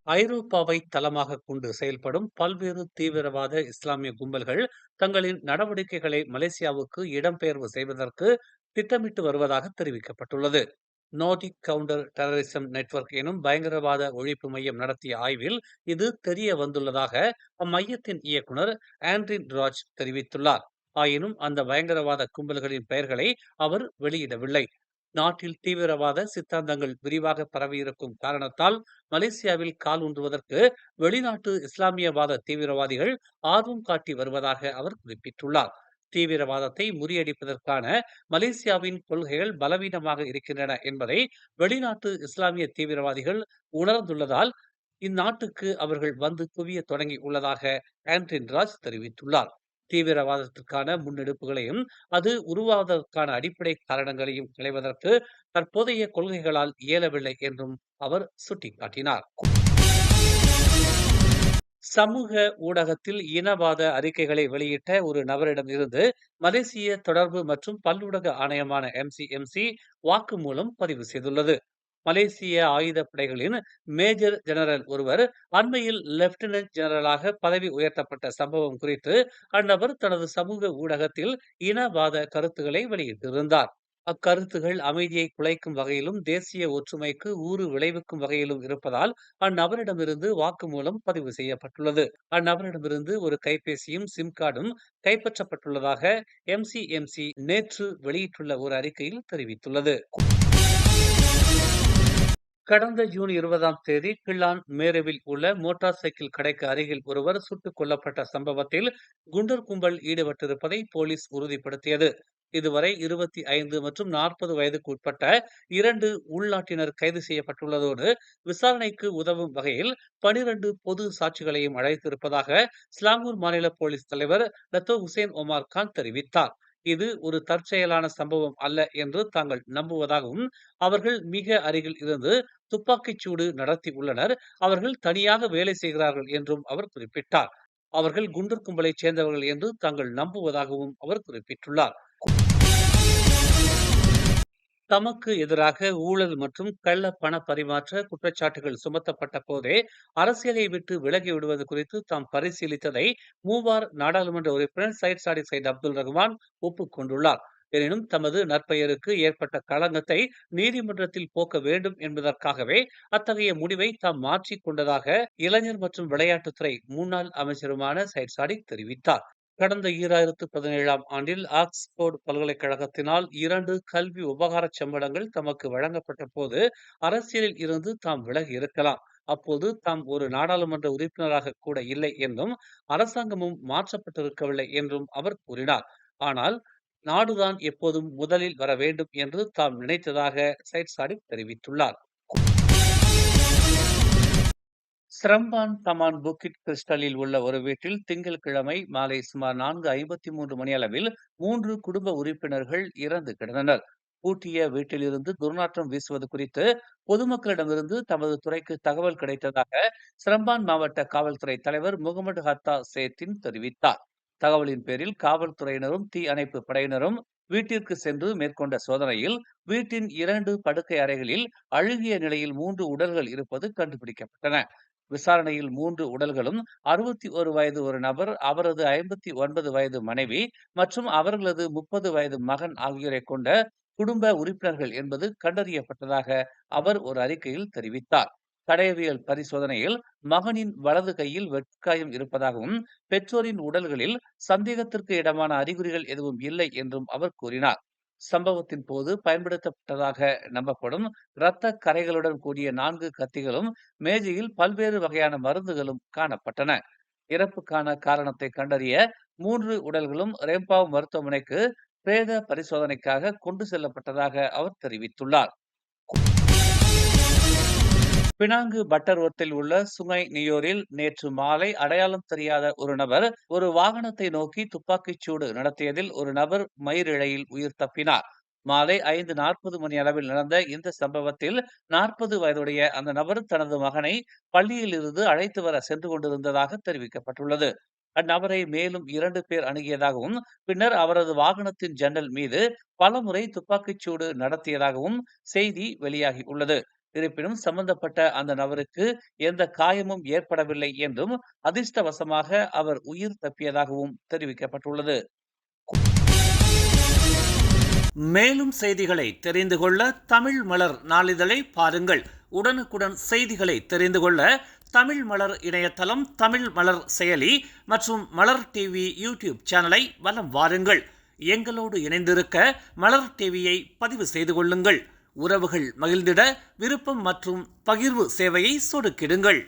ஐரோப்பாவை தளமாக கொண்டு செயல்படும் பல்வேறு தீவிரவாத இஸ்லாமிய கும்பல்கள் தங்களின் நடவடிக்கைகளை மலேசியாவுக்கு இடம்பெயர்வு செய்வதற்கு திட்டமிட்டு வருவதாக தெரிவிக்கப்பட்டுள்ளது. நோர்டிக் கவுண்டர் டெரரிசம் நெட்வொர்க் எனும் பயங்கரவாத ஒழிப்பு மையம் நடத்திய ஆய்வில் இது தெரிய வந்துள்ளதாக அம்மையத்தின் இயக்குனர் ஆண்ட்ரின் ராஜ் தெரிவித்துள்ளார். ஆயினும் அந்த பயங்கரவாத கும்பல்களின் பெயர்களை அவர் வெளியிடவில்லை. நாட்டில் தீவிரவாத சித்தாந்தங்கள் விரிவாக பரவியிருக்கும் காரணத்தால் மலேசியாவில் கால் ஊன்றுவதற்கு வெளிநாட்டு இஸ்லாமியவாத தீவிரவாதிகள் ஆர்வம் காட்டி வருவதாக அவர் குறிப்பிட்டுள்ளார். தீவிரவாதத்தை முறியடிப்பதற்கான மலேசியாவின் கொள்கைகள் பலவீனமாக இருக்கின்றன என்பதை வெளிநாட்டு இஸ்லாமிய தீவிரவாதிகள் உணர்ந்துள்ளதால் இந்நாட்டுக்கு அவர்கள் வந்து குவிய தொடங்கி உள்ளதாக ஆண்ட்ரின் ராஜ் தெரிவித்துள்ளார். தீவிரவாதத்திற்கான முன்னெடுப்புகளையும் அது உருவாவதற்கான அடிப்படை காரணங்களையும் களைவதற்கு தற்போதைய கொள்கைகளால் இயலவில்லை என்றும் அவர் சுட்டிக்காட்டினார். சமூக ஊடகத்தில் இனவாத அறிக்கைகளை வெளியிட்ட ஒரு நபரிடம் இருந்து மலேசிய தொடர்பு மற்றும் பல்லூடக ஆணையமான MCMC வாக்குமூலம் பதிவு செய்துள்ளது. மலேசிய ஆயுதப்படைகளின் மேஜர் ஜெனரல் ஒருவர் அண்மையில் லெப்டினன்ட் ஜெனரலாக பதவி உயர்த்தப்பட்ட சம்பவம் குறித்து அந்நபர் தனது சமூக ஊடகத்தில் இனவாத கருத்துக்களை வெளியிட்டிருந்தார். அக்கருத்துகள் அமைதியை குலைக்கும் வகையிலும் தேசிய ஒற்றுமைக்கு ஊறு விளைவிக்கும் வகையிலும் இருப்பதால் அந்நபரிடமிருந்து வாக்குமூலம் பதிவு செய்யப்பட்டுள்ளது. அந்நபரிடமிருந்து ஒரு கைபேசியும் சிம் கார்டும் கைப்பற்றப்பட்டுள்ளதாக MCMC நேற்று வெளியிட்டுள்ள ஒரு அறிக்கையில் தெரிவித்துள்ளது. கடந்த ஜூன் 20ஆம் தேதி கிள்ளான் மேருவில் உள்ள மோட்டார் சைக்கிள் கடைக்கு அருகில் ஒருவர் சுட்டுக் கொல்லப்பட்ட சம்பவத்தில் குண்டர் கும்பல் ஈடுபட்டிருப்பதை போலீஸ் உறுதிப்படுத்தியது. இதுவரை 25 மற்றும் 40 வயதுக்கு உட்பட்ட 2 உள்நாட்டினர் கைது செய்யப்பட்டுள்ளதோடு விசாரணைக்கு உதவும் வகையில் 12 பொது சாட்சிகளையும் அழைத்திருப்பதாக ஸ்லாங்கூர் மாநில போலீஸ் தலைவர் லத்தோ ஹுசேன் ஒமார் கான் தெரிவித்தார். இது ஒரு தற்செயலான சம்பவம் அல்ல என்று தாங்கள் நம்புவதாகவும் அவர்கள் மிக அருகில் இருந்து துப்பாக்கிச் சூடு நடத்தி உள்ளனர். அவர்கள் தனியாக வேலை செய்கிறார்கள் என்றும் அவர் குறிப்பிட்டார். அவர்கள் குண்டர் கும்பலைச் சேர்ந்தவர்கள் என்று தாங்கள் நம்புவதாகவும் அவர் குறிப்பிட்டுள்ளார். தமக்கு எதிராக ஊழல் மற்றும் கள்ள பண பரிமாற்ற குற்றச்சாட்டுகள் சுமத்தப்பட்ட போதே அரசியலை விட்டு விலகி விடுவது குறித்து தாம் பரிசீலித்ததை மூவார் நாடாளுமன்ற உறுப்பினர் சையத் சாடிக் சையத் அப்துல் ரஹ்மான் ஒப்புக்கொண்டுள்ளார். எனினும் தமது நற்பெயருக்கு ஏற்பட்ட களங்கத்தை நீதிமன்றத்தில் போக்க வேண்டும் என்பதற்காகவே அத்தகைய முடிவை தாம் மாற்றிக் கொண்டதாக இளைஞர் மற்றும் விளையாட்டுத்துறை முன்னாள் அமைச்சருமான சையத் சாடிக் தெரிவித்தார். கடந்த 2017ஆம் ஆண்டில் ஆக்ஸ்போர்டு பல்கலைக்கழகத்தினால் 2 கல்வி உபகாரச் சம்பளங்கள் தமக்கு வழங்கப்பட்ட போது அரசியலில் இருந்து தாம் விலகி இருக்கலாம். அப்போது தாம் ஒரு நாடாளுமன்ற உறுப்பினராக கூட இல்லை என்றும் அரசாங்கமும் மாற்றப்பட்டிருக்கவில்லை என்றும் அவர் கூறினார். ஆனால் நாடுதான் எப்போதும் முதலில் வர வேண்டும் என்று தாம் நினைத்ததாக சையத் சாடிக் தெரிவித்துள்ளார். சிரம்பான் தமான் புக்கிட் கிறிஸ்டலில் உள்ள ஒரு வீட்டில் திங்கட்கிழமை மாலை சுமார் 4:53 மணியளவில் 3 குடும்ப உறுப்பினர்கள் இறந்து கிடந்தனர். பூட்டிய வீட்டிலிருந்து துர்நாற்றம் வீசுவது குறித்து பொதுமக்களிடமிருந்து தமது துறைக்கு தகவல் கிடைத்ததாக சிரம்பான் மாவட்ட காவல்துறை தலைவர் முகமது ஹத்தா சேத்தின் தெரிவித்தார். தகவலின் பேரில் காவல்துறையினரும் தீ அணைப்பு படையினரும் வீட்டிற்கு சென்று மேற்கொண்ட சோதனையில் வீட்டின் 2 படுக்கை அறைகளில் அழுகிய நிலையில் 3 உடல்கள் இருப்பது கண்டுபிடிக்கப்பட்டன. விசாரணையில் 3 உடல்களும் 61 வயது ஒரு நபர், அவரது 59 வயது மனைவி மற்றும் அவர்களது 30 வயது மகன் ஆகியோரை கொண்ட குடும்ப உறுப்பினர்கள் என்பது கண்டறியப்பட்டதாக அவர் ஒரு அறிக்கையில் தெரிவித்தார். தடயவியல் பரிசோதனையில் மகனின் வலது கையில் வெட்காயம் இருப்பதாகவும் பெற்றோரின் உடல்களில் சந்தேகத்திற்கு இடமான அறிகுறிகள் எதுவும் இல்லை என்றும் அவர் கூறினார். சம்பவத்தின் போது பயன்படுத்தப்பட்டதாக நம்பப்படும் இரத்த கறைகளுடன் கூடிய 4 கத்திகளும் மேஜையில் பல்வேறு வகையான மருந்துகளும் காணப்பட்டன. இறப்புக்கான காரணத்தை கண்டறிய 3 உடல்களும் ரேம்பாவ் மருத்துவமனைக்கு பிரேத பரிசோதனைக்காக கொண்டு செல்லப்பட்டதாக அவர் தெரிவித்துள்ளார். பினாங்கு பட்டர்வர்த்தில் உள்ள சுங்கை நியோரில் நேற்று மாலை அடையாளம் தெரியாத ஒரு நபர் ஒரு வாகனத்தை நோக்கி துப்பாக்கிச் சூடு நடத்தியதில் ஒரு நபர் மயிரிழையில் உயிர் தப்பினார். மாலை 5:40 மணி அளவில் நடந்த இந்த சம்பவத்தில் 40 வயதுடைய அந்த நபர் தனது மகனை பள்ளியில் இருந்து அழைத்து வர சென்று கொண்டிருந்ததாக தெரிவிக்கப்பட்டுள்ளது. அந்நபரை மேலும் 2 பேர் அணுகியதாகவும் பின்னர் அவரது வாகனத்தின் ஜன்னல் மீது பலமுறை துப்பாக்கிச் சூடு நடத்தியதாகவும் செய்தி வெளியாகி உள்ளது. இருப்பினும் சம்பந்தப்பட்ட அந்த நபருக்கு எந்த காயமும் ஏற்படவில்லை என்றும், அதிர்ஷ்டவசமாக அவர் உயிர் தப்பியதாகவும் தெரிவிக்கப்பட்டுள்ளது. மேலும் செய்திகளை தெரிந்து கொள்ள தமிழ் மலர் நாளிதழை பாருங்கள். உடனுக்குடன் செய்திகளை தெரிந்து கொள்ள தமிழ் மலர் இணையதளம், தமிழ் மலர் செயலி மற்றும் மலர் டிவி யூடியூப் சேனலை வலம் வாருங்கள். எங்களோடு இணைந்திருக்க மலர் டிவியை பதிவு செய்து கொள்ளுங்கள். உறவுகள் மகிழ்ந்திட விருப்பம் மற்றும் பகிர்வு சேவையை சொடுக்கிடுங்கள்.